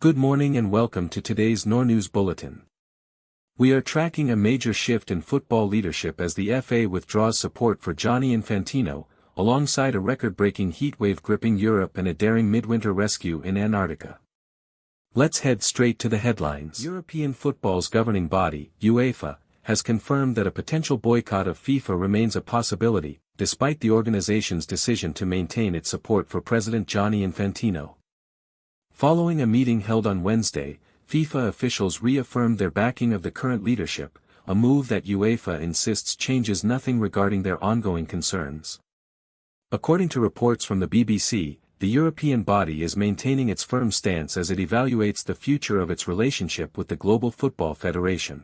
Good morning and welcome to today's NoorNews Bulletin. We are tracking a major shift in football leadership as the FA withdraws support for Gianni Infantino, alongside a record-breaking heatwave gripping Europe and a daring midwinter rescue in Antarctica. Let's head straight to the headlines. European football's governing body, UEFA, has confirmed that a potential boycott of FIFA remains a possibility, despite the organization's decision to maintain its support for President Gianni Infantino. Following a meeting held on Wednesday, FIFA officials reaffirmed their backing of the current leadership, a move that UEFA insists changes nothing regarding their ongoing concerns. According to reports from the BBC, the European body is maintaining its firm stance as it evaluates the future of its relationship with the Global Football Federation.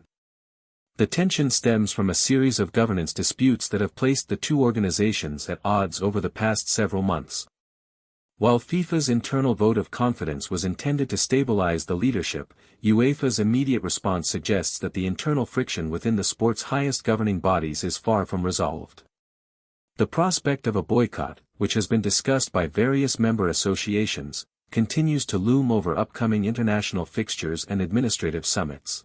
The tension stems from a series of governance disputes that have placed the two organizations at odds over the past several months. While FIFA's internal vote of confidence was intended to stabilize the leadership, UEFA's immediate response suggests that the internal friction within the sport's highest governing bodies is far from resolved. The prospect of a boycott, which has been discussed by various member associations, continues to loom over upcoming international fixtures and administrative summits.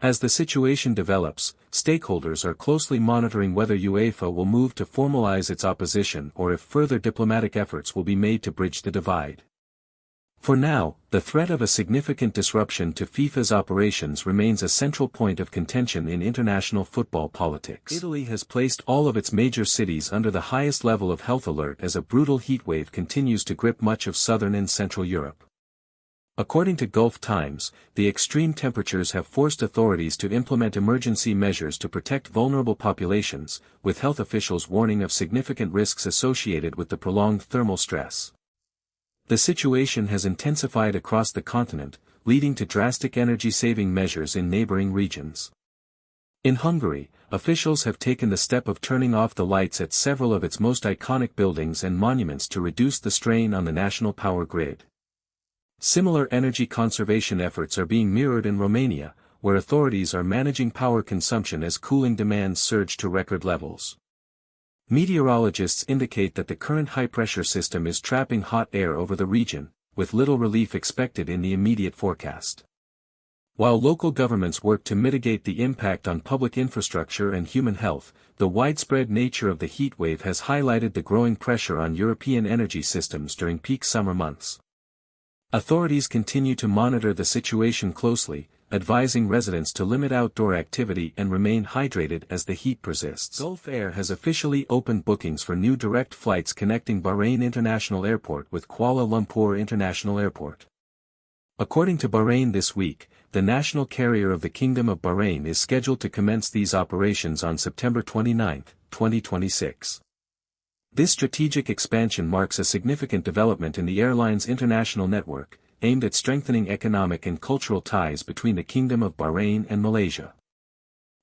As the situation develops, stakeholders are closely monitoring whether UEFA will move to formalize its opposition or if further diplomatic efforts will be made to bridge the divide. For now, the threat of a significant disruption to FIFA's operations remains a central point of contention in international football politics. Italy has placed all of its major cities under the highest level of health alert as a brutal heatwave continues to grip much of southern and central Europe. According to Gulf Times, the extreme temperatures have forced authorities to implement emergency measures to protect vulnerable populations, with health officials warning of significant risks associated with the prolonged thermal stress. The situation has intensified across the continent, leading to drastic energy-saving measures in neighboring regions. In Hungary, officials have taken the step of turning off the lights at several of its most iconic buildings and monuments to reduce the strain on the national power grid. Similar energy conservation efforts are being mirrored in Romania, where authorities are managing power consumption as cooling demands surge to record levels. Meteorologists indicate that the current high-pressure system is trapping hot air over the region, with little relief expected in the immediate forecast. While local governments work to mitigate the impact on public infrastructure and human health, the widespread nature of the heatwave has highlighted the growing pressure on European energy systems during peak summer months. Authorities continue to monitor the situation closely, advising residents to limit outdoor activity and remain hydrated as the heat persists. Gulf Air has officially opened bookings for new direct flights connecting Bahrain International Airport with Kuala Lumpur International Airport. According to Bahrain this week, the national carrier of the Kingdom of Bahrain is scheduled to commence these operations on September 29, 2026. This strategic expansion marks a significant development in the airline's international network, aimed at strengthening economic and cultural ties between the Kingdom of Bahrain and Malaysia.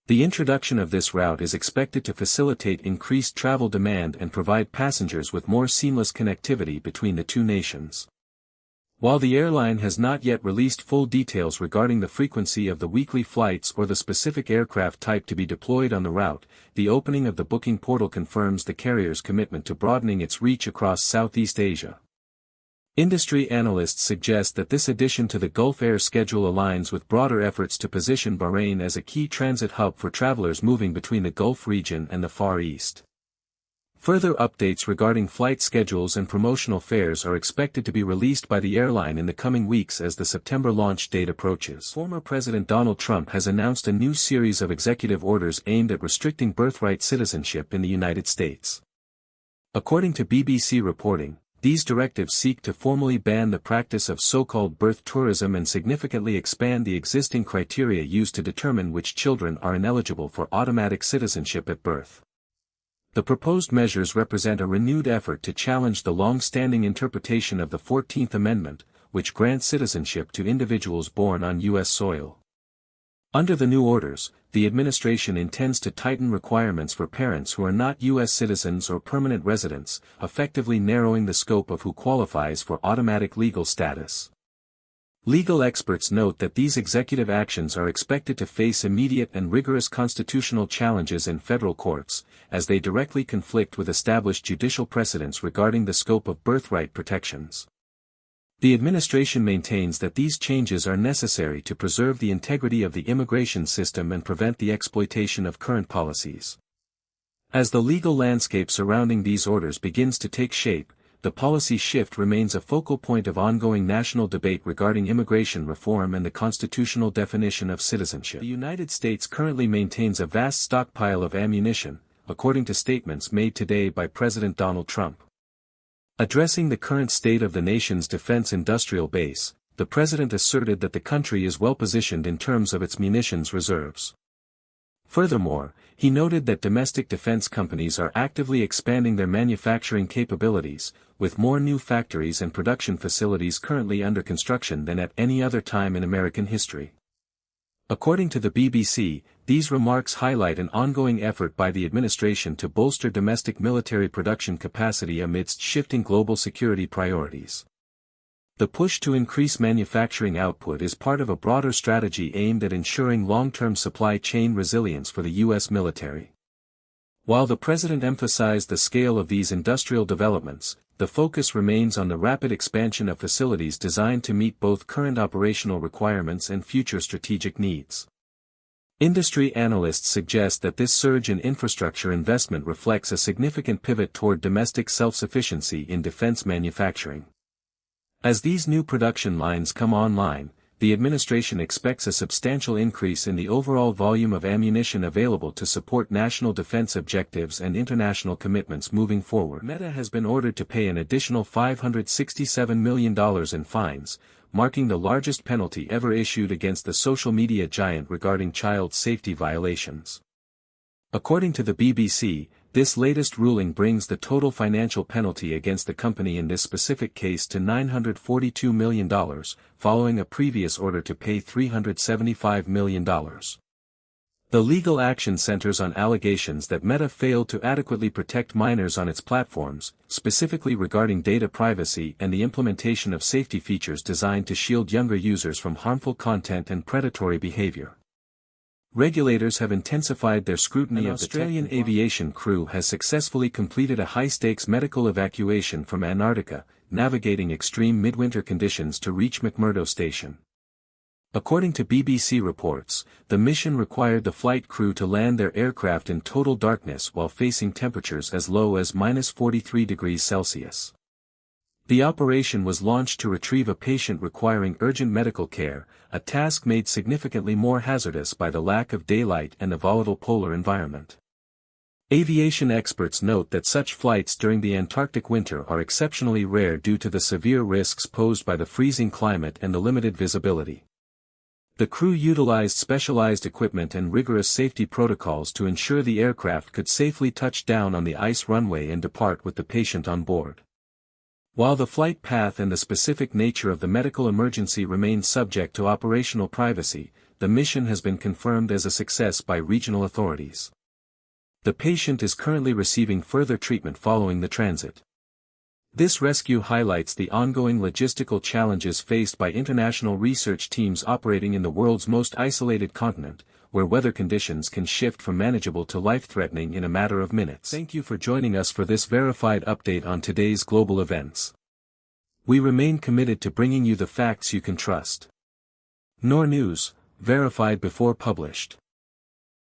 The introduction of this route is expected to facilitate increased travel demand and provide passengers with more seamless connectivity between the two nations. While the airline has not yet released full details regarding the frequency of the weekly flights or the specific aircraft type to be deployed on the route, the opening of the booking portal confirms the carrier's commitment to broadening its reach across Southeast Asia. Industry analysts suggest that this addition to the Gulf Air schedule aligns with broader efforts to position Bahrain as a key transit hub for travelers moving between the Gulf region and the Far East. Further updates regarding flight schedules and promotional fares are expected to be released by the airline in the coming weeks as the September launch date approaches. Former President Donald Trump has announced a new series of executive orders aimed at restricting birthright citizenship in the United States. According to BBC reporting, these directives seek to formally ban the practice of so-called birth tourism and significantly expand the existing criteria used to determine which children are ineligible for automatic citizenship at birth. The proposed measures represent a renewed effort to challenge the long-standing interpretation of the 14th Amendment, which grants citizenship to individuals born on U.S. soil. Under the new orders, the administration intends to tighten requirements for parents who are not U.S. citizens or permanent residents, effectively narrowing the scope of who qualifies for automatic legal status. Legal experts note that these executive actions are expected to face immediate and rigorous constitutional challenges in federal courts, as they directly conflict with established judicial precedents regarding the scope of birthright protections. The administration maintains that these changes are necessary to preserve the integrity of the immigration system and prevent the exploitation of current policies. As the legal landscape surrounding these orders begins to take shape, the policy shift remains a focal point of ongoing national debate regarding immigration reform and the constitutional definition of citizenship. The United States currently maintains a vast stockpile of ammunition, according to statements made today by President Donald Trump. Addressing the current state of the nation's defense industrial base, the president asserted that the country is well positioned in terms of its munitions reserves. Furthermore, he noted that domestic defense companies are actively expanding their manufacturing capabilities, with more new factories and production facilities currently under construction than at any other time in American history. According to the BBC, these remarks highlight an ongoing effort by the administration to bolster domestic military production capacity amidst shifting global security priorities. The push to increase manufacturing output is part of a broader strategy aimed at ensuring long-term supply chain resilience for the U.S. military. While the president emphasized the scale of these industrial developments, the focus remains on the rapid expansion of facilities designed to meet both current operational requirements and future strategic needs. Industry analysts suggest that this surge in infrastructure investment reflects a significant pivot toward domestic self-sufficiency in defense manufacturing. As these new production lines come online, the administration expects a substantial increase in the overall volume of ammunition available to support national defense objectives and international commitments moving forward. Meta has been ordered to pay an additional $567 million in fines, marking the largest penalty ever issued against the social media giant regarding child safety violations. According to the BBC, this latest ruling brings the total financial penalty against the company in this specific case to $942 million, following a previous order to pay $375 million. The legal action centers on allegations that Meta failed to adequately protect minors on its platforms, specifically regarding data privacy and the implementation of safety features designed to shield younger users from harmful content and predatory behavior. Regulators have intensified their scrutiny of the Australian aviation crew has successfully completed a high-stakes medical evacuation from Antarctica, navigating extreme midwinter conditions to reach McMurdo Station. According to BBC reports, the mission required the flight crew to land their aircraft in total darkness while facing temperatures as low as -43°C. The operation was launched to retrieve a patient requiring urgent medical care, a task made significantly more hazardous by the lack of daylight and the volatile polar environment. Aviation experts note that such flights during the Antarctic winter are exceptionally rare due to the severe risks posed by the freezing climate and the limited visibility. The crew utilized specialized equipment and rigorous safety protocols to ensure the aircraft could safely touch down on the ice runway and depart with the patient on board. While the flight path and the specific nature of the medical emergency remain subject to operational privacy, the mission has been confirmed as a success by regional authorities. The patient is currently receiving further treatment following the transit. This rescue highlights the ongoing logistical challenges faced by international research teams operating in the world's most isolated continent, where weather conditions can shift from manageable to life-threatening in a matter of minutes. Thank you for joining us for this verified update on today's global events. We remain committed to bringing you the facts you can trust. NoorNews, verified before published.